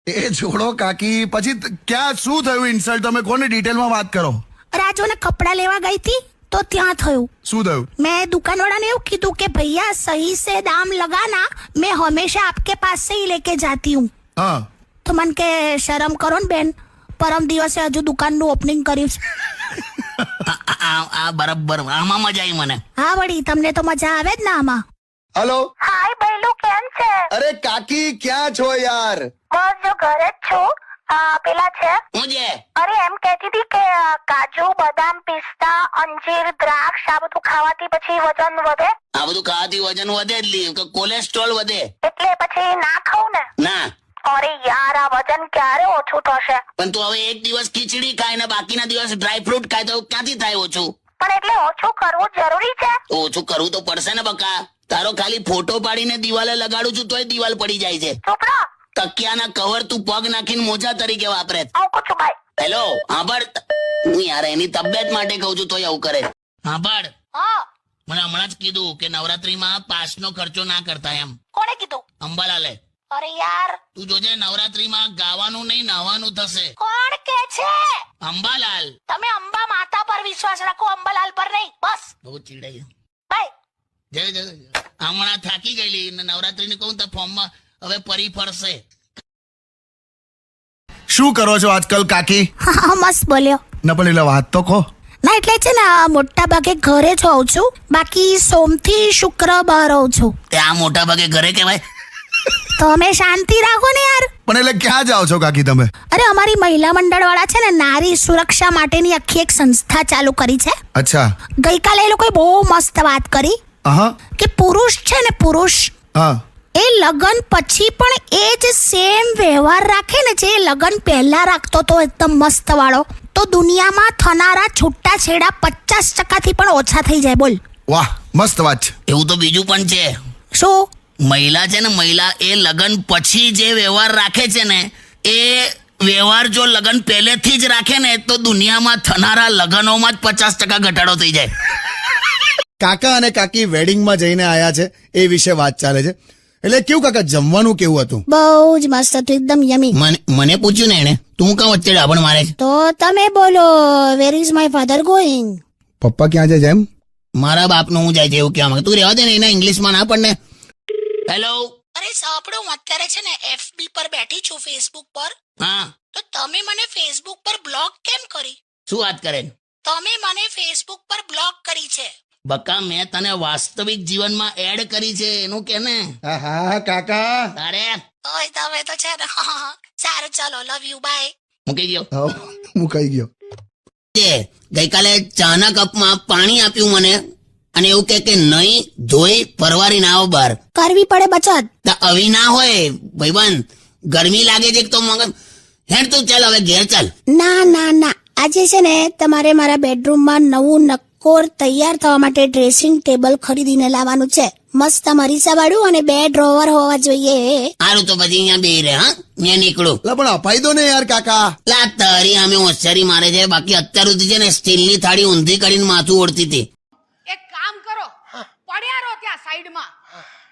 એ છોડો કાકી, પછી ક્યાં શું થયું ઇન્સલ્ટ? તમે કોને ડિટેલમાં વાત કરો? રાજોને કપડા લેવા ગઈ હતી તો ત્યાં થયું. શું થયું? मैं दुकान वाला ने कहा कि भैया सही से दाम लगाना, मैं हमेशा आपके पास से ही लेके जाती हूँ. હા तो मन के शर्म करो ने बेन, परम દિવસે હજુ દુકાનનું ઓપનિંગ કર્યું છે. આ બરાબર, આમાં મજા આવી મને. હા વળી, તમને તો મજા આવે જ ને આમાં. હલો. હાય બૈલું, કેમ છે? અરે કાકી ક્યાં છો યાર? બસ જો ઘરે જ છું. પેલા છે હું છે અરે એમ કહેતી હતી કે કાજુ બદામ પિસ્તા અંજીર દ્રાક્ષ આ બધું ખાવાથી પછી વજન વધે. આ બધું ખાવાથી વજન વધે જ લી, કોલેસ્ટ્રોલ વધે. એટલે પછી ના ખાઉં ને? ના, અરે યાર, આ વજન ક્યારે ઓછું થશે? પણ તું હવે એક દિવસ ખીચડી ખાય ને બાકીના દિવસ ડ્રાય ફ્રૂટ ખાય તો ક્યાંથી થાય ઓછું? પણ એટલે ઓછું કરવું જરૂરી છે? ઓછું કરવું તો પડશે ને બકા. તારો ખાલી ફોટો પાડીને દિવાલે લગાડું છું તોય દિવાલ પડી જાય છે. ચૂપ રહો. તકિયાના કવર તું પગ નાખીને મોજા તરીકે વાપરે. આવું છું ભાઈ. હેલો સાંભળ, હું યાર એની તબિયત માટે કહું છું તોય આવું કરે. સાંભળ, હા, મને હમણાં જ કીધું કે નવરાત્રીમાં પાસનો ખર્ચો ના કરતા એમ. કોણે કીધું? અંબાલાલે. અરે યાર, તું જોજે નવરાત્રીમાં ગાવાનું નહીં નાવાનું થશે. કોણ કે છે? અંબાલાલ. તમે અંબા માતા પર વિશ્વાસ રાખો, અંબાલાલ પર નહીં. બસ બહુ ચીડાઈ. ભાઈ. જય હમણાં થાકી ગયેલી ને નવરાત્રીની કહું તો ફોર્મમાં હવે પરી ફરશે. શું કરો છો આજકાલ કાકી? હા મસ્ત બોલ્યો. ના પણ એટલે વાત તો કહો. ના એટલે છે ને મોટા ભાગે ઘરે જ હોઉં છું, બાકી સોમથી શુક્ર બહાર હોઉં છું. તે આ મોટા ભાગે ઘરે કહેવાય. તમે શાંતિ રાખો ને યાર. પણ એટલે ક્યાં જાઓ છો કાકી તમે? અરે અમારી મહિલા મંડળ વાળા છે ને નારી સુરક્ષા માટેની આખી એક સંસ્થા ચાલુ કરી છે. અચ્છા. ગઈકાલે એ લોકોએ બહુ મસ્ત વાત કરી હા કે પુરુષ છે ને પુરુષ હા એ લગ્ન પછી પણ એ જ સેમ વ્યવહાર રાખે ને જે લગ્ન પહેલા રાખતો તો એકદમ મસ્ત વાળો, તો દુનિયામાં થનારા છૂટાછેડા 50% પણ ઓછા થઈ જાય. બોલ. વાહ, મસ્ત વાત છે. એવું તો બીજું પણ છે. શું? મહિલા છે ને, મહિલા એ લગ્ન પછી જે વ્યવહાર રાખે છે ને એ વ્યવહાર જો લગ્ન પહેલેથી જ રાખે ને તો દુનિયામાં થનારા લગ્નોમાં જ 50% ઘટાડો થઈ જાય. કાકા અને કાકી વેડિંગમાં જઈને આયા છે એ વિશે વાત ચાલે છે. એટલે કેવું કાકા, જમવાનું કેવું હતું? બહુ જ મસ્ત હતું, એકદમ યમી. મને પૂછ્યું ને એને, તું કાં વચ્ચે ડાબણ મારે છે? તો તમે બોલો, where is my father going? પપ્પા ક્યાં જાય છે એમ? મારા બાપનું હું જાય છે એવું કહેવા માંગે. તું રહેવા દે ને, એના ઇંગ્લિશમાં ના પડને. હેલો. અરે સાંભળો, હું અત્યારે છે ને FB પર બેઠી છું, ફેસબુક પર. હા, તો તમે મને ફેસબુક પર બ્લોક કેમ કરી? શું વાત કરે? તમે મને ફેસબુક પર બ્લોક કરી છે. બકા, મેં તને વાસ્તવિક જીવનમાં એડ કરી છે એનું કે ને. હા કાકા. તારે ઓય તમે તો છે ને. સારું, ચાલો, લવ યુ, બાય. મૂકી ગયો. મુકાઈ ગયો. ગઈકાલે ચાના કપમાં પાણી આપ્યું મને અને એવું કે નહીં ધોઈ પરવારી ના આવો બહાર. કરવી પડે બચત. આવી ના હોય ભાઈબંધ, ગરમી લાગે છે તો મગર હેડ તું ચાલ હવે ઘેર ચાલ. ના ના ના, આજે છે ને તમારે મારા બેડરૂમમાં નવું નક્કોર તૈયાર થવા માટે ડ્રેસિંગ ટેબલ ખરીદીને લાવવાનું છે. મસ્ત મરીસા વાળું અને 2 ડ્રોવર હોવા જોઈએ. સારું તો પછી અહીંયા બે રહે. હા, મેં નીકળું. લા પણ અપાઈ દો ને યાર કાકા. લા તારી આમે હોશિયારી મારે છે, બાકી અત્યાર સુધી છે ને સ્ટીલની થાળી ઊંધી કરીને માથું ઓળતી હતી. એક કામ કરો, પડ્યા રહો ત્યાં સાઈડમાં.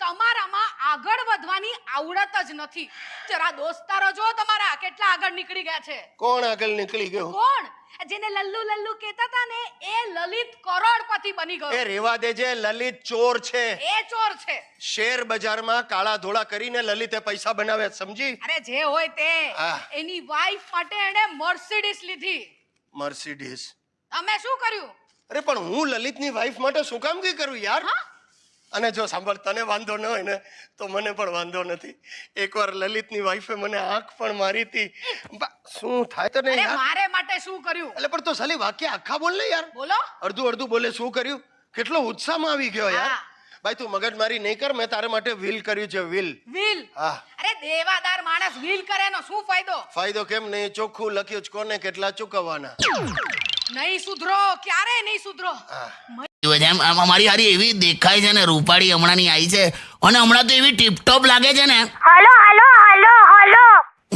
તમારામાં આગળ વધવાની આવડત જ નથી. જરા દોસ્તારો જો તમારા કેટલા આગળ નીકળી ગયા છે. કોણ આગળ નીકળી ગયું? કોણ? જેને લલ્લુ લલ્લુ કહેતા હતા ને એ લલિત કરોડપતિ બની ગયો. એ રેવા દેજે, લલિત ચોર છે. એ ચોર છે. શેર બજારમાં કાળા ધોળા કરીને લલિતે પૈસા બનાવ્યા, સમજી? અરે જે હોય તે, હા. એની વાઈફ માટે એને મર્સિડીઝ લીધી. મર્સિડીઝ? તમે શું કર્યું? અરે પણ હું લલિતની વાઈફ માટે શું કામ કઈ કરું યાર? અને જો સાંભળ, તને વાંધો ન હોય ને તો મને પણ વાંધો નથી. એકવાર લલિતની વાઈફે મને આંખ પણ મારી હતી. શું થાય તને અરે યાર? મારે માટે શું કર્યું? એટલે પણ તો સાલી વાક્ય આખા બોલ ને યાર. બોલો. અડધું બોલે શું કર્યું? કેટલો ઉત્સાહમાં આવી ગયો યાર. હા. ભાઈ તું મગજમારી નહીં કર, મેં તારે માટે વિલ કર્યું છે. વિલ. હા. અરે દેવાદાર માણસ વિલ કરે એનો શું ફાયદો? ફાયદો કેમ નહીં? ચોખ્ખું લખ્યું છે કોને કેટલા ચૂકવવાના. નહીં સુધરો, ક્યારે નહીં સુધરો. અમારી હારી એવી દેખાય છે ને, રૂપાળી હમણાંની આવી છે અને હમણાં તો એવી ટીપટોપ લાગે છે ને. હલો હલો હલો હલો,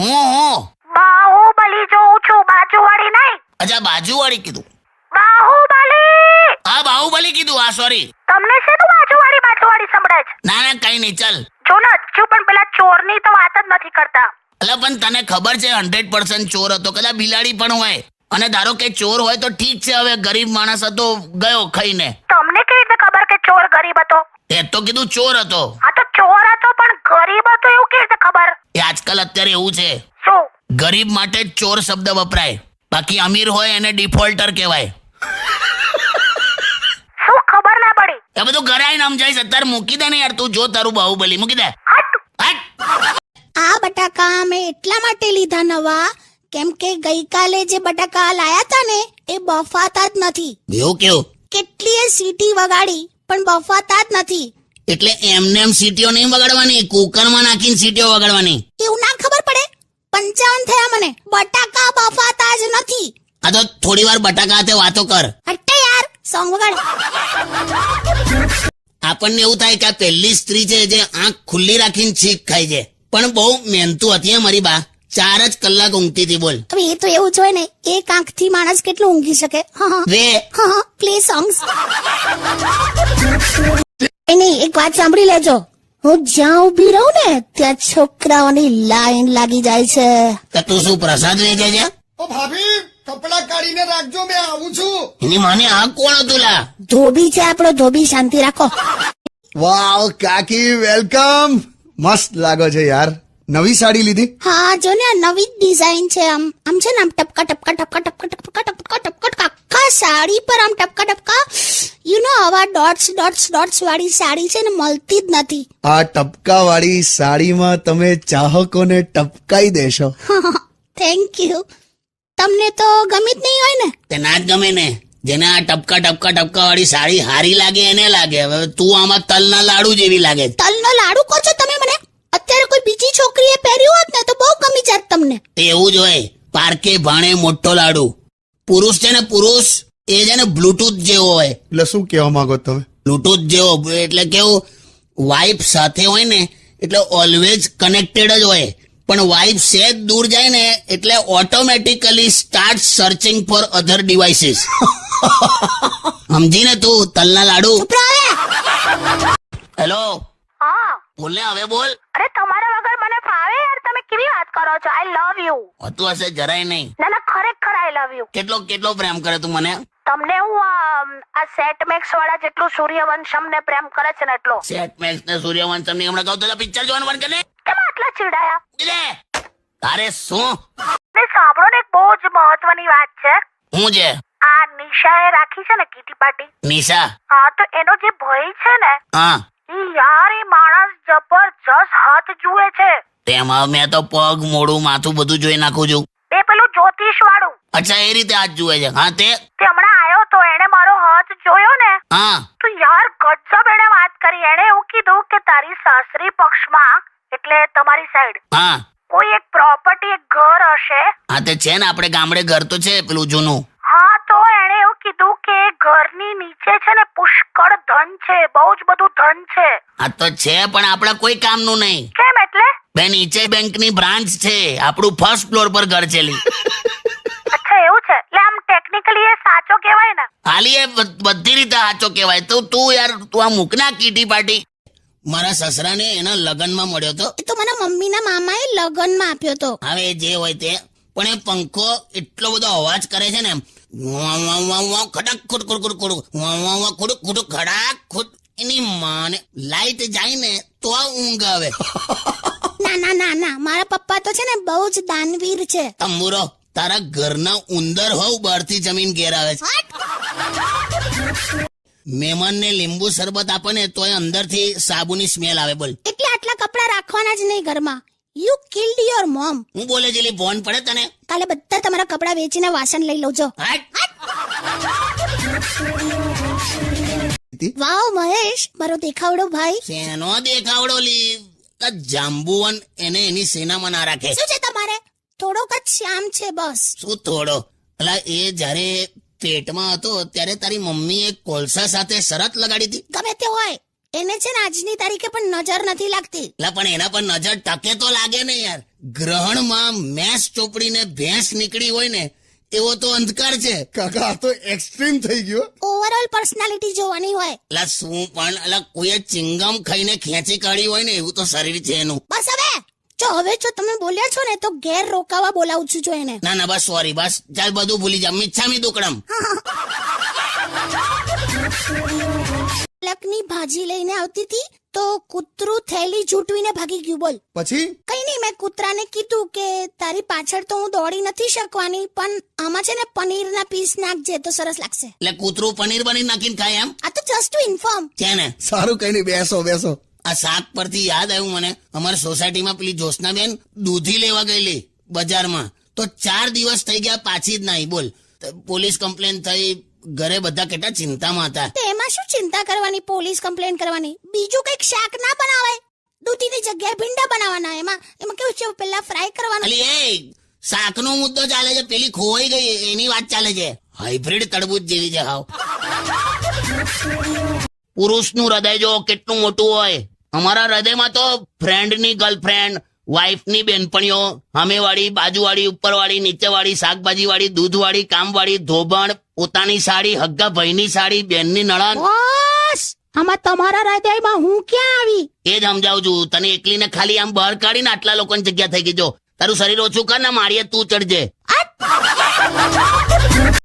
હું બાહુબલી જોઉં છું, બાજુવાળી નહીં. અચ્છા, બાજુવાળી કીધું? બાહુબલી. હા, બાહુબલી કીધું. હા, સોરી. તમને શેનું બાજુવાળી સંભળાય છે? ના ના, કઈ નહીં, ચાલ. જો ને, હજુ પણ પેલા ચોરની તો વાત જ નથી કરતા. એટલે પણ તને ખબર છે 100% ચોર હતો, કદાચ બિલાડી પણ હોય. અને ધારો કે ચોર હોય તો ઠીક છે, હવે ગરીબ માણસ હતો, ગયો ખાઈને. તમને કેવી રીતે ખબર કે ચોર ગરીબ હતો? તે તો કીધું ચોર હતો. હા તો ચોર હતો પણ ગરીબ હતો એવું કેવી રીતે ખબર? એ આજકાલ અત્યારે એવું છે, શું? ગરીબ માટે જ ચોર શબ્દ વપરાય, બાકી અમીર હોય એને ડિફોલ્ટર કહેવાય. શું ખબર ના પડી? એ બધું ઘરે આવીને સમજાઈશ, અત્યારે મૂકી દે ને યાર, તું જો તારું બાહુબલી મૂકી દે. હટ. હટ. આ બટાકા અમે એટલા માટે લીધા નવા કેમ કે ગઈકાલે જે બટાકા લાયા હતા ને એ બફાતા જ નથી. એવું કેવું? કેટલીય સીટી વગાડી પણ બફાતા જ નથી. એટલે એમને એમ સીટીઓ નહીં વગાડવાની, કુકરમાં નાખીને સીટીઓ વગાડવાની. એવું ના ખબર પડે? 55 થયા મને, બટાકા બફાતા જ નથી. આ તો થોડી વાર બટાકા હાથે વાતો કર. હટ્ટે યાર, સોંગ વગાડ. આપણને એવું થાય કે આ પહેલી સ્ત્રી છે જે આંખ ખુલ્લી રાખીને છીક ખાય છે, પણ બહુ મહેનતુ હતી હે મારી બા. 4 જ કલાક ઊંઘતી હતી બોલ. હવે એ તો એવું જ હોય ને, એક આંખથી માણસ કેટલું ઊંઘી શકે? Way play songs. નહીં, એક વાત સાંભળી લેજો, હું જ્યાં ઊભી રહું ને ત્યાં છોકરાઓની લાઈન લાગી જાય છે. તો તું શું પ્રસાદ વેચે છે? ઓ ભાભી કપડા કાઢીને રાખજો, મેં આવું છું. એની માને આ કોણ હતું લા? ધોબી છે આપણો ધોબી, શાંતિ રાખો. વાવ કાકી વેલકમ, મસ્ત લાગો છે યાર. નવી સાડી લીધી? હા જો ને, આ નવી ડિઝાઇન છે. આમ છે ને, આમ ટપકા ટપકા ટપકા ટપકા ટપકા ટપકા ટપકા આખા સાડી પર આમ ટપકા ટપકા. યુ નો આવા ડોટ્સ ડોટ્સ ડોટ્સ વાળી સાડી છે ને મળતી જ નથી. આ ટપકા વાળી સાડીમાં તમે ચાહકોને ટપકાઈ દેશો. Thank you. તમને તો ગમી જ નહીં હોય ને? તે ના જ ગમે ને, જેને આ ટપકા ટપકા ટપકા વાળી સાડી હારી લાગે એને લાગે. હવે તું આમાં તલના લાડુ જેવી લાગે. તલનો લાડુ કહો છો તમે મને? અત્યારે કોઈ બીજી છોકરીએ પહેર્યું હોત ને તો બહુ ગમી જાત તમને. એવું જ હોય, પારકે ભાણે મોટો લાડુ. પુરુષ છે ને, પુરુષ એ છે ને બ્લુટૂથ જેવો હોય. એટલે શું કહેવા માંગો તમે? બ્લુટૂથ જેવો એટલે કેવું, વાઇફ સાથે હોય ને એટલે ઓલવેઝ કનેક્ટેડ જ હોય, પણ વાઇફ સેજ દૂર જાય ને એટલે ઓટોમેટિકલી સ્ટાર્ટ સર્ચિંગ ફોર અધર ડિવાઇસીસ. સમજી ને તું? તલના લાડુ. હેલો, હા બોલ ને હવે બોલ. અરે તમારા વગર મને ફાવે યાર, તમે કેવી વાત કરો છો? આઈ લવ યુ. હોતું હશે જરાય નહીં. ના ના, ખરેખર આઈ લવ યુ. કેટલો કેટલો પ્રેમ કરે તું મને? તમને હું આ સેટ મેક્સ વાળા જેટલું સૂર્યવંશમ ને પ્રેમ કરે છે ને એટલો. સેટ મેક્સ ને સૂર્યવંશમ ની હમણાં કહું તો પિક્ચર જોવાનું બંધ કરી કેમ આટલા ચીડાયા? દે. તારે શું? ને સાંભળો ને, એક બહુ જ મહત્વની વાત છે. હું છે? આ નિશાએ રાખી છે ને કીટી પાર્ટી. નિશા? હા તો એનો જે ભય છે ને, હા. યાર એ માણસ જબરજસ્ત હાથ જુએ છે. તેમાં મેં તો પગ, મોઢું, માથું બધું જોઈ નાખું છું. એ પેલું જ્યોતિષ વાળું. અચ્છા, એ રીતે હાથ જુએ છે. હા તે હમણાં આવ્યો તો એને મારો હાથ જોયો ને હા. તો યાર ગજબ એને વાત કરી. એને એવું કીધું કે તારી સાસરી પક્ષમાં એટલે તમારી સાઈડ હા. કોઈ એક પ્રોપર્ટી, એક ઘર હશે. હા તે છે ને, આપણે ગામડે ઘર તો છે પેલું જૂનું. હા તો એને એવું કીધું કે ઘરની નીચે છે ને પુષ્કળ ધન છે, બહુ જ બધું ધન છે. આ તો છે પણ આપણા કોઈ કામનું નહીં. કેમ એટલે? બે નીચે બેંકની બ્રાન્ચ છે, આપણું ફર્સ્ટ ફ્લોર પર ઘર છે લી. અચ્છા એવું છે? એટલે આમ ટેકનિકલી એ સાચો કહેવાય ને? હાલી એ બધી રીતે સાચો કહેવાય. તો તું યાર તું આ મૂકના કીટી પાર્ટી. મારા સસરાને એના લગ્નમાં મળ્યો તો. એ તો મને મમ્મીના મામાએ લગ્નમાં આપ્યો તો. હવે જે હોય તે, પણ એ પંખો એટલો બધો અવાજ કરે છે ને, એમ વાવ વાવ વાવ વાવ ખડક ખુડ ખુડ ખુડ ખુડ વાવ વાવ વાવ ખુડ ખુડ ખડાક ખુડ. એની માને લાઈટ જાય ને તો આ ઊંઘ આવે. ના ના ના ના, મારા પપ્પા તો છે ને બહુ જ દાનવીર છે. તંબુરો, તારા ઘરના ઉંદર હોવ બહારથી જમીન ઘેર આવે છે. મહેમાનને લીંબુ શરબત આપે ને તોય અંદરથી સાબુની સ્મેલ આવે. બોલ. એટલે આટલા કપડા રાખવાના જ નહીં ઘરમાં. You killed your mom. હું બોલે છે ફોન પડે તને? કાલે બધા તમારા કપડા વેચીને વાસણ લઈ લઉં. વાવ મહેશ, મારો દેખાવડો ભાઈ. શેનો દેખાવડો લી? જાંબુવન એને એની સેનામાં ના રાખે. શું છે તમારે? થોડોક જ શ્યામ છે બસ. શું થોડો? અલા એ જ્યારે પેટમાં હતો ત્યારે તારી મમ્મીએ કોલસા સાથે શરત લગાડી હતી. ગમે તે હોય, એને છે ને આજની તારીખે પણ નજર નથી લાગતી. લા પણ એના પર નજર ટકે તો લાગે ને યાર. ગ્રહણમાં મેસ ચોપડીને ભેંસ નીકળી હોય ને એવો તો અંધકાર છે. કાકા આ તો એક્સ્ટ્રીમ થઈ ગયો. ઓવરઓલ પર્સનાલિટી જોવાની હોય. અલા શું પણ, અલા કોઈએ ચિંગમ ખાઈને ખેંચી કાઢી હોય ને એવું તો શરીર છે એનું. બસ હવે જો હવે જો તમે બોલ્યા છો ને તો ઘેર રોકાવા બોલાવું છું જો એને. ના ના બસ સોરી બસ ચાલ બધું ભૂલી જા મિચ્છામી દુકડમ. પાલકની ભાજી લઈને આવતી હતી તો કૂતરું થેલી ઝૂંટવીને ભાગી ગયું. બોલ. પછી કઈ નહીં, મેં કૂતરાને કીધું કે તારી પાછળ તો હું દોડી નથી શકવાની, પણ આમાં છે ને પનીરના પીસ નાખજે તો સરસ લાગશે. એટલે કૂતરું પનીર બનીર નાખીને ખાય એમ આ તો જસ્ટ ટુ ઇન્ફોર્મ. છે ને. સારું કઈ નહીં, બેસો બેસો. આ શાક પરથી યાદ આવ્યું મને, અમારી સોસાયટીમાં પેલી જ્યોત્સનાબેન દૂધી લેવા ગયેલી બજારમાં, તો 4 દિવસ થઈ ગયા પાછી જ નહીં. બોલ. પોલીસ કમ્પ્લેન થઈ, ઘરે બધા કેટલા ચિંતામાં હતા. તો એમાં શું ચિંતા કરવાની, પોલીસ કમ્પ્લેન કરવાની? બીજું કઈક શાક ના બનાવાય, દૂધીની જગ્યાએ ભીંડા બનાવવાના. એમાં કેવું છે, પેલા ફ્રાય કરવાનું. અલી એ શાકનો મુદ્દો ચાલે છે, પેલી ખોવાઈ ગઈ એની વાત ચાલે છે. હાઇબ્રિડ તડબૂચ જેવી છે હાવ. પુરુષનું હૃદય જો કેટલું મોટું હોય. અમારા હૃદયમાં તો ફ્રેન્ડની ગર્લફ્રેન્ડ, વાઈફની બેનપણીઓ, સામેવાળી, બાજુવાળી, ઉપરવાળી, નીચેવાળી, શાકભાજીવાળી, દૂધવાળી, કામવાળી, ધોબણ, પોતાની સાડી, હગ્ગા ભાઈની સાડી, બેનની નણંદ. બસ આમાં તમારા હૃદયમાં હું ક્યાં આવી? એ જ સમજાવું છું તને. એકલીને ખાલી આમ બહાર કાઢીને આટલા લોકોની જગ્યા થઈ ગઈ. જો તારું શરીર ઓછું કર ને, મારીએ તું ચડજે.